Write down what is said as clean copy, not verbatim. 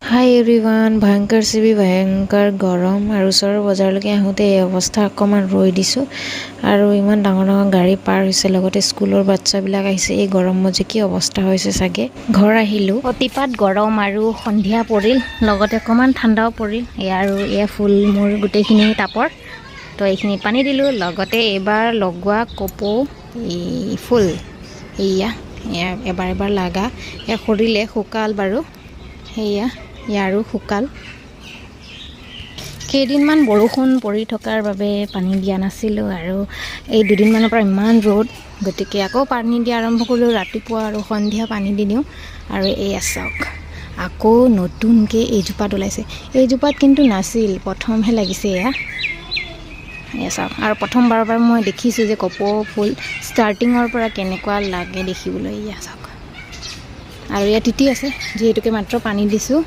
হাই everyone, ভয়ংকৰ চিবি ভয়ংকৰ গৰম আৰু ওচৰৰ বজাৰলৈকে আহোঁতে এই অৱস্থা। অকণমান ৰৈ দিছোঁ আৰু ইমান ডাঙৰ ডাঙৰ গাড়ী পাৰ হৈছে, লগতে স্কুলৰ বাচ্চাবিলাক আহিছে। এই গৰমত যে কি অৱস্থা হৈছে চাগে। ঘৰ আহিলোঁ, অতিপাত গৰম আৰু সন্ধিয়া পৰিল, লগতে অকণমান ঠাণ্ডাও পৰিল। আৰু এয়া ফুল মোৰ গোটেইখিনি টাপৰ, তো এইখিনি পানী দিলোঁ। লগতে এইবাৰ লগোৱা কপৌ এই ফুল এয়া এবাৰ এবাৰ লাগা এয়া সৰিলে, শুকাল বাৰু। সেয়া ইয়াৰো শুকাল। কেইদিনমান বৰষুণ পৰি থকাৰ বাবে পানী দিয়া নাছিলোঁ, আৰু এই দুদিনমানৰ পৰা ইমান ৰ'দ, গতিকে আকৌ পানী দিয়া আৰম্ভ কৰিলোঁ। ৰাতিপুৱা আৰু সন্ধিয়া পানী দি দিওঁ। আৰু এয়া চাওক, আকৌ নতুনকৈ এইজোপাত ওলাইছে। এইজোপাত কিন্তু নাছিল, প্ৰথমহে লাগিছে। এয়া চাওক, আৰু প্ৰথমবাৰৰ পৰা মই দেখিছোঁ যে কপৌ ফুল ষ্টাৰ্টিঙৰ পৰা কেনেকুৱা লাগে দেখিবলৈ। এয়া চাওক, আৰু এয়া তিতি আছে, যিহেতুকে মাত্ৰ পানী দিছোঁ।